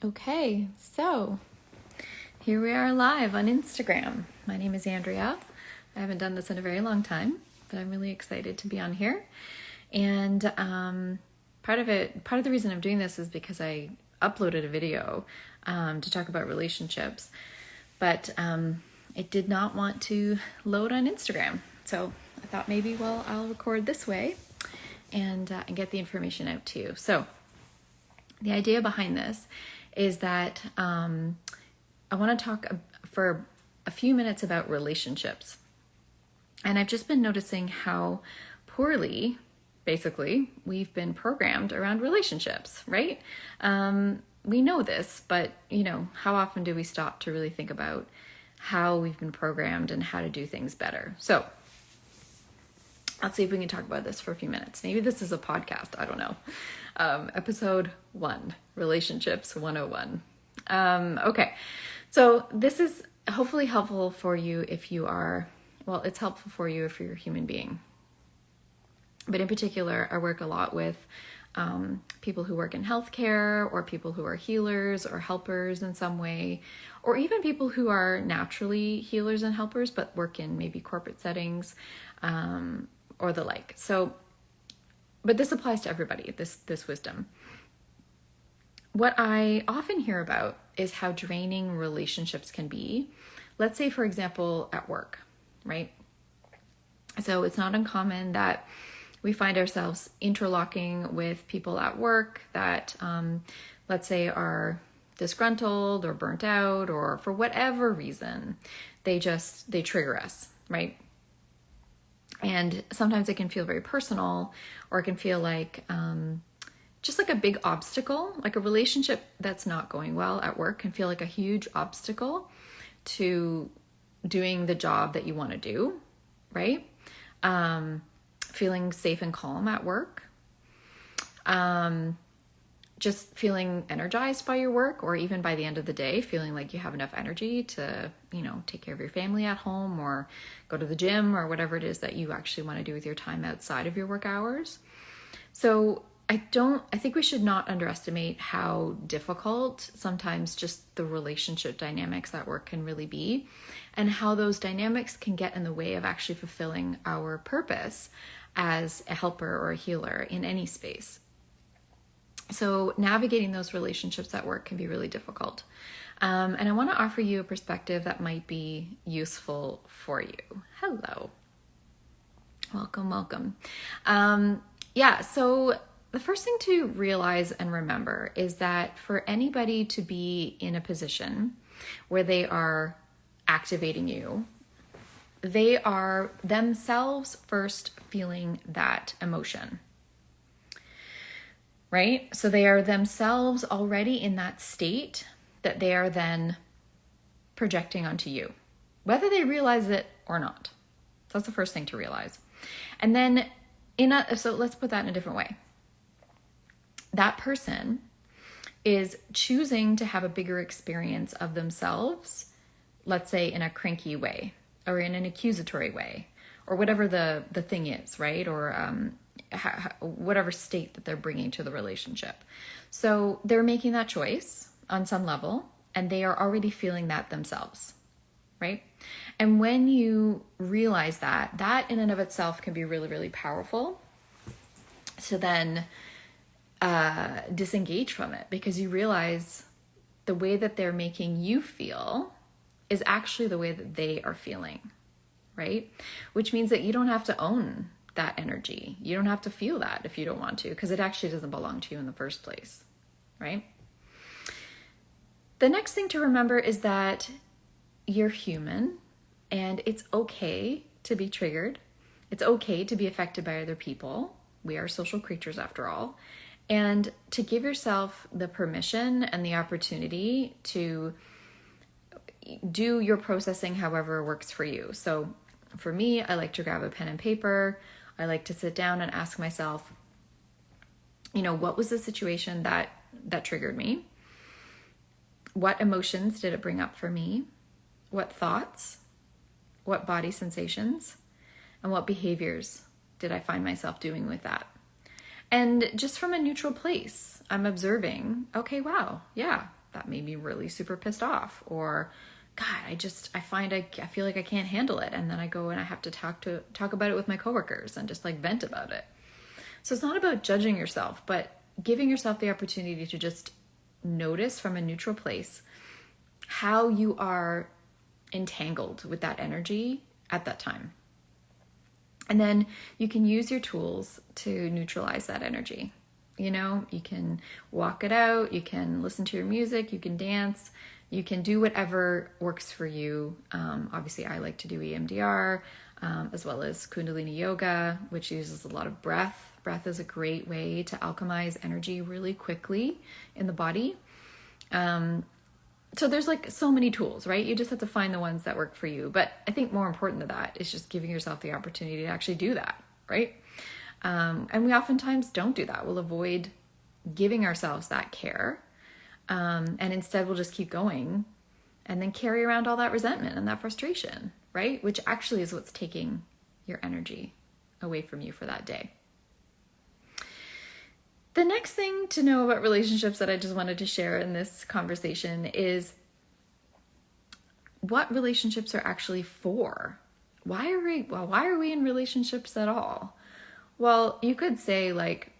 Okay, so here we are live on Instagram. My name is Andrea. I haven't done this in a very long time, but I'm really excited to be on here. And part of the reason I'm doing this is because I uploaded a video to talk about relationships, but it did not want to load on Instagram. So I thought maybe, I'll record this way and get the information out to you. So the idea behind this is that I want to talk for a few minutes about relationships. And I've just been noticing how poorly, basically, we've been programmed around relationships, right? We know this, but, how often do we stop to really think about how we've been programmed and how to do things better? So let's see if we can talk about this for a few minutes. Maybe this is a podcast. I don't know. Episode 1, Relationships 101. Okay. So this is hopefully helpful for you if you are, it's helpful for you if you're a human being. But in particular, I work a lot with people who work in healthcare or people who are healers or helpers in some way, or even people who are naturally healers and helpers but work in maybe corporate settings or the like. So, but this applies to everybody, this wisdom. What I often hear about is how draining relationships can be. Let's say, for example, at work, right? So it's not uncommon that we find ourselves interlocking with people at work that, let's say, are disgruntled or burnt out, or for whatever reason, they trigger us, right? And sometimes it can feel very personal, or it can feel like just like a big obstacle. Like a relationship that's not going well at work can feel like a huge obstacle to doing the job that you want to do, right? Feeling safe and calm at work. Just feeling energized by your work, or even by the end of the day, feeling like you have enough energy to, take care of your family at home or go to the gym or whatever it is that you actually want to do with your time outside of your work hours. So I think we should not underestimate how difficult sometimes just the relationship dynamics at work can really be, and how those dynamics can get in the way of actually fulfilling our purpose as a helper or a healer in any space. So navigating those relationships at work can be really difficult. And I want to offer you a perspective that might be useful for you. Hello. Welcome. So the first thing to realize and remember is that for anybody to be in a position where they are activating you, they are themselves first feeling that emotion. Right? So they are themselves already in that state that they are then projecting onto you, whether they realize it or not. So that's the first thing to realize. And then so let's put that in a different way. That person is choosing to have a bigger experience of themselves, let's say in a cranky way, or in an accusatory way, or whatever the thing is, right? Or whatever state that they're bringing to the relationship. So they're making that choice on some level, and they are already feeling that themselves, right? And when you realize that in and of itself can be really, really powerful to then disengage from it, because you realize the way that they're making you feel is actually the way that they are feeling, right? Which means that you don't have to own that energy. You don't have to feel that if you don't want to, because it actually doesn't belong to you in the first place, right? The next thing to remember is that you're human, and it's okay to be triggered. It's okay to be affected by other people. We are social creatures after all. And to give yourself the permission and the opportunity to do your processing however works for you. So for me, I like to grab a pen and paper. I like to sit down and ask myself, what was the situation that triggered me? What emotions did it bring up for me? What thoughts? What body sensations? And what behaviors did I find myself doing with that? And just from a neutral place, I'm observing, okay, wow, yeah, that made me really super pissed off. Or, God, I feel like I can't handle it. And then I go and I have to talk about it with my coworkers and just like vent about it. So it's not about judging yourself, but giving yourself the opportunity to just notice from a neutral place how you are entangled with that energy at that time. And then you can use your tools to neutralize that energy. You know, you can walk it out, you can listen to your music, you can dance, you can do whatever works for you. Obviously, I like to do EMDR, as well as kundalini yoga, which uses a lot of breath. Breath is a great way to alchemize energy really quickly in the body. So there's like so many tools, right? You just have to find the ones that work for you. But I think more important than that is just giving yourself the opportunity to actually do that, right? And we oftentimes don't do that. We'll avoid giving ourselves that care. And instead we'll just keep going and then carry around all that resentment and that frustration, right? Which actually is what's taking your energy away from you for that day. The next thing to know about relationships that I just wanted to share in this conversation is what relationships are actually for. Why are we in relationships at all? Well, you could say like,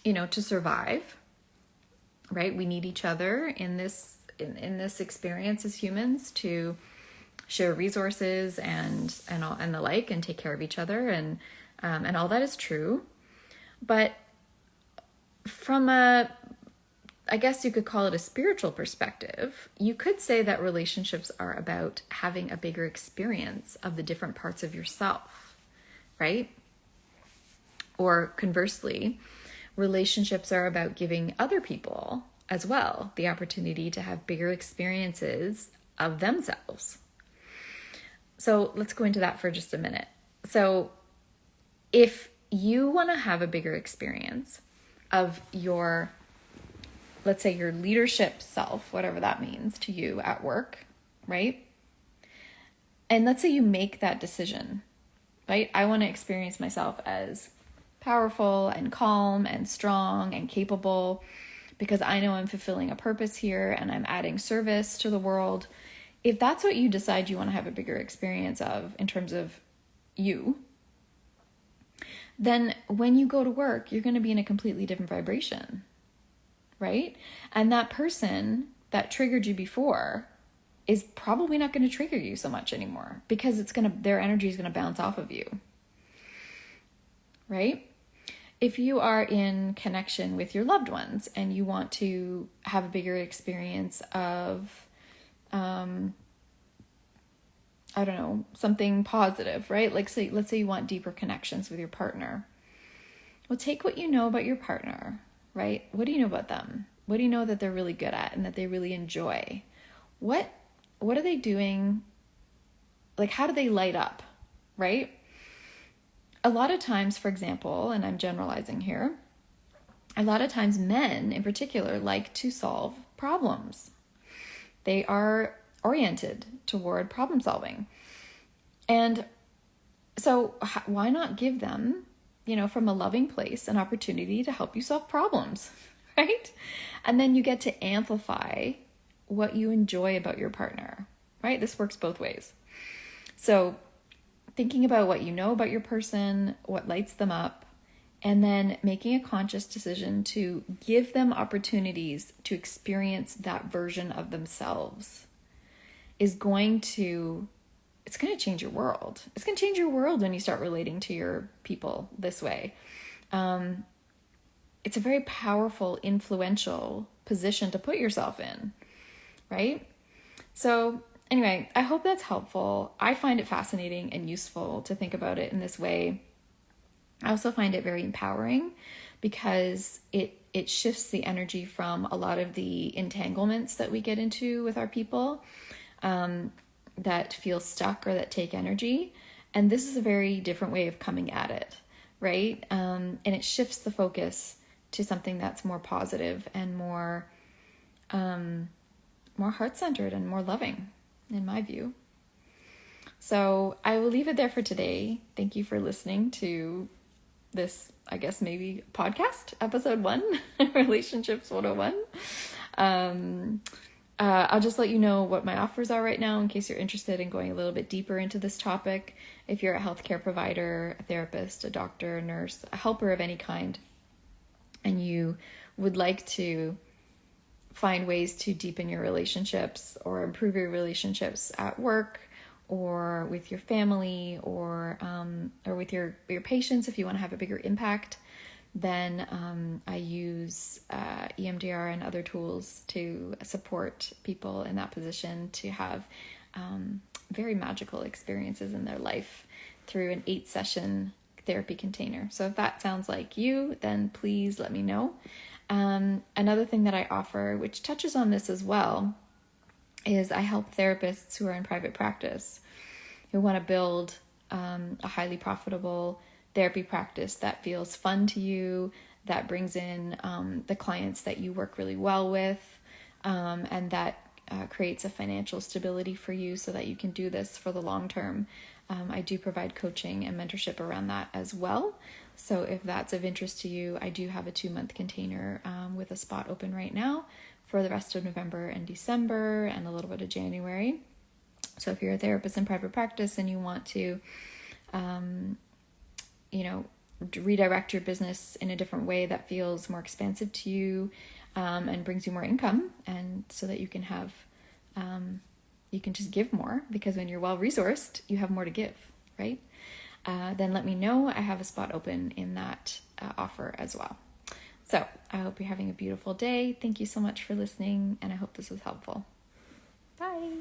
you know, to survive, right? We need each other in this experience as humans to share resources and the like, and take care of each other, and all that is true. But from I guess you could call it a spiritual perspective, you could say that relationships are about having a bigger experience of the different parts of yourself, right? Or conversely, relationships are about giving other people as well the opportunity to have bigger experiences of themselves. So let's go into that for just a minute. So if you want to have a bigger experience of your, let's say your leadership self, whatever that means to you at work, right? And let's say you make that decision, right? I want to experience myself as powerful and calm and strong and capable because I know I'm fulfilling a purpose here and I'm adding service to the world. If that's what you decide you want to have a bigger experience of in terms of you, then when you go to work, you're going to be in a completely different vibration, right? And that person that triggered you before is probably not going to trigger you so much anymore because their energy is going to bounce off of you, right? If you are in connection with your loved ones and you want to have a bigger experience of, I don't know, something positive, right? Like, let's say you want deeper connections with your partner. Well, take what you know about your partner, right? What do you know about them? What do you know that they're really good at and that they really enjoy? What are they doing? Like, how do they light up, right? A lot of times, for example, and I'm generalizing here, a lot of times men in particular like to solve problems. They are oriented toward problem solving. And so why not give them, you know, from a loving place, an opportunity to help you solve problems, right? And then you get to amplify what you enjoy about your partner, right? This works both ways. So thinking about what you know about your person, what lights them up, and then making a conscious decision to give them opportunities to experience that version of themselves is going to change your world. It's going to change your world when you start relating to your people this way. It's a very powerful, influential position to put yourself in, right? So anyway, I hope that's helpful. I find it fascinating and useful to think about it in this way. I also find it very empowering because it shifts the energy from a lot of the entanglements that we get into with our people that feel stuck or that take energy. And this is a very different way of coming at it, right? And it shifts the focus to something that's more positive and more heart-centered and more loving, in my view. So I will leave it there for today. Thank you for listening to this, I guess maybe podcast, episode 1, Relationships 101. I'll just let you know what my offers are right now in case you're interested in going a little bit deeper into this topic. If you're a healthcare provider, a therapist, a doctor, a nurse, a helper of any kind, and you would like to find ways to deepen your relationships or improve your relationships at work or with your family or with your patients, if you want to have a bigger impact, then I use EMDR and other tools to support people in that position to have very magical experiences in their life through an 8-session therapy container. So if that sounds like you, then please let me know. Another thing that I offer, which touches on this as well, is I help therapists who are in private practice, who want to build a highly profitable therapy practice that feels fun to you, that brings in the clients that you work really well with, and that creates a financial stability for you so that you can do this for the long term. I do provide coaching and mentorship around that as well. So if that's of interest to you, I do have a 2-month container with a spot open right now for the rest of November and December and a little bit of January. So if you're a therapist in private practice and you want to, redirect your business in a different way that feels more expansive to you and brings you more income, and so that you can have, you can just give more, because when you're well-resourced, you have more to give, right? Then let me know. I have a spot open in that offer as well. So I hope you're having a beautiful day. Thank you so much for listening, and I hope this was helpful. Bye.